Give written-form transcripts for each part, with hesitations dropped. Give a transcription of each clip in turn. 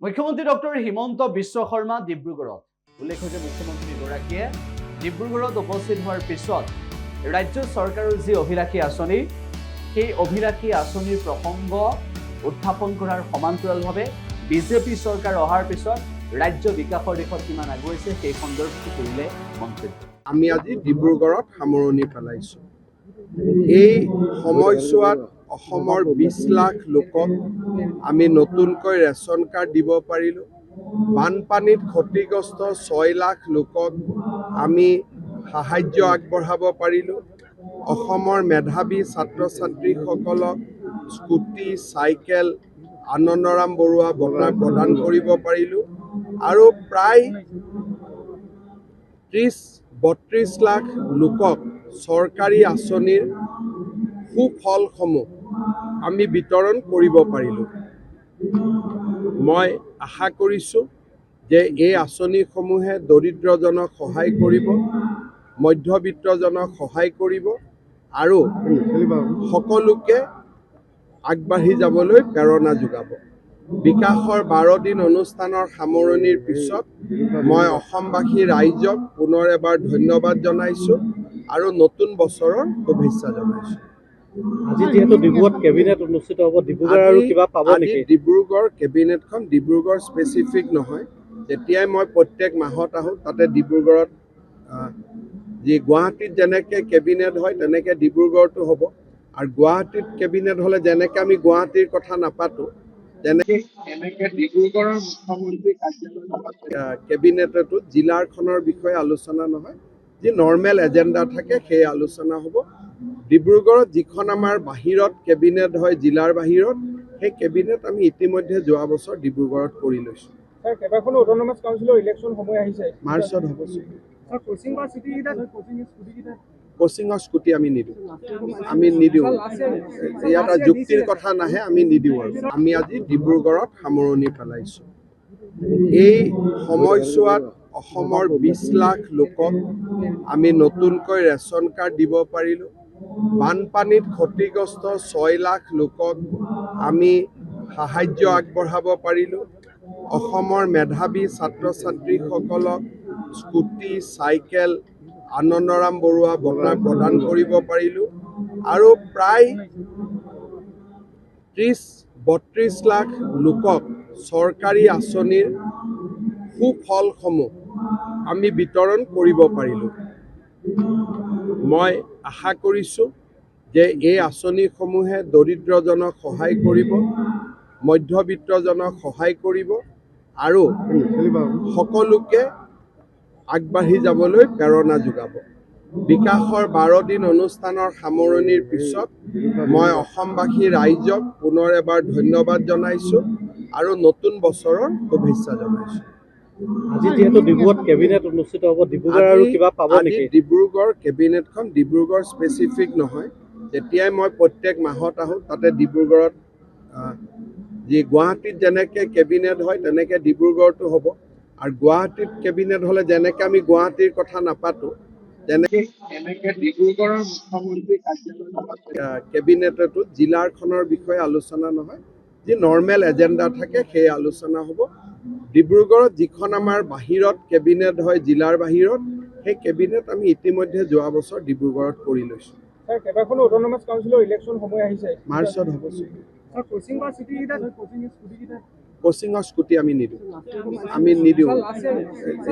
মুখ্যমন্ত্ৰী ডক্টৰ হিমন্ত বিশ্ব শৰ্মা ডিব্ৰুগড়ত উল্লেখ্য যে মুখ্যমন্ত্ৰীগৰাকীয়ে ডিব্ৰুগড়ত উপস্থিত হোৱাৰ পিছত ৰাজ্য চৰকাৰৰ যি অভিলাষী আঁচনি সেই অভিলাষী আঁচনিৰ প্ৰসংগ উত্থাপন কৰাৰ সমান্তৰালভাৱে বিজেপি চৰকাৰ অহাৰ পিছত ৰাজ্য বিকাশৰ দিশত কিমান আগুৱাইছে সেই সন্দৰ্ভত কৰিলে মন্তব্য। আমি আজি ডিব্ৰুগড়ত সামৰণি পেলাইছো। এই সময়ছোৱাত অসমৰ 20 লাখ লোকক আমি নতুনকৈ ৰেচন কাৰ্ড দিব পাৰিলোঁ। বানপানীত ক্ষতিগ্ৰস্ত 6 লাখ লোকক আমি সাহায্য আগবঢ়াব পাৰিলোঁ। অসমৰ মেধাৱী ছাত্ৰ ছাত্ৰীসকলক স্কুটি, চাইকেল, আনন্দৰাম বৰুৱা বঁটা প্ৰদান কৰিব পাৰিলোঁ আৰু প্ৰায় 30-32 লাখ লোকক চৰকাৰী আঁচনিৰ সুফলসমূহ আমি বিতৰণ কৰিব পাৰিলোঁ। মই আশা কৰিছোঁ যে এই আঁচনিসমূহে দৰিদ্ৰজনক সহায় কৰিব, মধ্যবিত্তজনক সহায় কৰিব আৰু সকলোকে আগবাঢ়ি যাবলৈ প্ৰেৰণা যোগাব। বিকাশৰ 12 দিন অনুষ্ঠানৰ সামৰণিৰ পিছত মই অসমবাসী ৰাইজক পুনৰ এবাৰ ধন্যবাদ জনাইছোঁ আৰু নতুন বছৰৰ শুভেচ্ছা জনাইছোঁ। আজি যেহেতু ডিব্ৰুগড়ত কেবিনেট অনুষ্ঠিত হ'ব, ডিব্ৰুগড় আৰু কিবা পাব নেকি? ডিব্ৰুগড় কেবিনেটখন ডিব্ৰুগড় স্পেচিফিক নহয়। যেতিয়াই মই প্ৰত্যেক মাহত আহোঁ তাতে ডিব্ৰুগড়ত যি গুৱাহাটীত যেনেকৈ কেবিনেট হয় তেনেকৈ ডিব্ৰুগড়তো হ'ব। আৰু গুৱাহাটীত কেবিনেট হ'লে যেনেকৈ আমি গুৱাহাটীৰ কথা নাপাতোঁ তেনেকৈ ডিব্ৰুগড়ৰ মুখ্যমন্ত্ৰী কাৰ্যালয়ত কেবিনেটতো জিলাখনৰ বিষয়ে আলোচনা নহয়, যি নৰ্মেল এজেণ্ডা থাকে সেই আলোচনা হ'ব। ডিব্ৰুগড়ত যিখন আমাৰ বাহিৰত কেবিনেট হয়, জিলাৰ বাহিৰত, সেই কেবিনেট আমি ইতিমধ্যে যোৱা বছৰ ডিব্ৰুগড়ত কৰি লৈছোঁ। কেইবাখনো অট'নমাছ কাউন্সিলৰ ইলেকশ্যন সময় আহিছে, মাৰ্চত হ'ব। কোচিঙৰ স্কুটি আমি নিদিওঁ, ইয়াত যুক্তিৰ কথা নাহে, আমি নিদিওঁ। আৰু আমি আজি ডিব্ৰুগড়ত সামৰণি পেলাইছোঁ। এই সময়ছোৱাত অসমৰ 20 লাখ লোকক আমি নতুনকৈ ৰেচন কাৰ্ড দিব পাৰিলোঁ। বানপানীত ক্ষতিগ্ৰস্ত 6 লাখ লোকক আমি সাহায্য আগবঢ়াব পাৰিলোঁ। অসমৰ মেধাৱী ছাত্ৰ ছাত্ৰীসকলক স্কুটি, চাইকেল, আনন্দৰাম বৰুৱা বঁটা প্ৰদান কৰিব পাৰিলোঁ আৰু প্ৰায় 30-32 লাখ লোকক চৰকাৰী আঁচনিৰ সুফলসমূহ আমি বিতৰণ কৰিব পাৰিলোঁ। মই আশা কৰিছোঁ যে এই আঁচনিসমূহে দৰিদ্ৰজনক সহায় কৰিব, মধ্যবিত্তজনক সহায় কৰিব আৰু সকলোকে আগবাঢ়ি যাবলৈ প্ৰেৰণা যোগাব। বিকাশৰ 12 দিন অনুষ্ঠানৰ সামৰণিৰ পিছত মই অসমবাসী ৰাইজক পুনৰ এবাৰ ধন্যবাদ জনাইছোঁ আৰু নতুন বছৰৰ শুভেচ্ছা জনাইছোঁ। আজি যেহেতু ডিব্ৰুগড়ত কেবিনেট অনুষ্ঠিত হ'ব, ডিব্ৰুগড় আৰু কিবা পাব নেকি? ডিব্ৰুগড় কেবিনেটখন ডিব্ৰুগড় স্পেচিফিক নহয়। যেতিয়াই মই প্ৰত্যেক মাহত আহোঁ তাতে ডিব্ৰুগড়ত যি গুৱাহাটীত যেনেকৈ কেবিনেট হয় তেনেকৈ ডিব্ৰুগড়তো হ'ব। আৰু গুৱাহাটীত কেবিনেট হ'লে যেনেকৈ আমি গুৱাহাটীৰ কথা নাপাতোঁ তেনেকৈ ডিব্ৰুগড়ৰ মুখ্যমন্ত্ৰী কাৰ্যালয়ত কেবিনেটতো জিলাখনৰ বিষয়ে আলোচনা নহয়, যি নৰ্মেল এজেণ্ডা থাকে সেই আলোচনা হ'ব। ডিব্ৰুগড়ত যিখন আমাৰ বাহিৰত কেবিনেট হয়, জিলাৰ বাহিৰত, সেই কেবিনেট আমি ইতিমধ্যে যোৱা বছৰ ডিব্ৰুগড়ত কৰি লৈছোঁ। কেইবাখনো অট'নমাছ কাউন্সিলৰ ইলেকশ্যন সময় আহিছে, মাৰ্চত হ'ব। কোচিঙৰ স্কুটি আমি নিদিওঁ,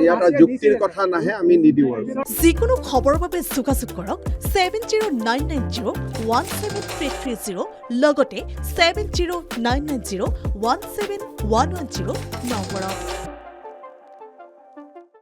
ইয়াত যুক্তিৰ কথা নাহে, আমি নিদিওঁ। আৰু যিকোনো খবৰৰ বাবে যোগাযোগ কৰক 7099017330 লগতে 7099017110 নম্বৰত।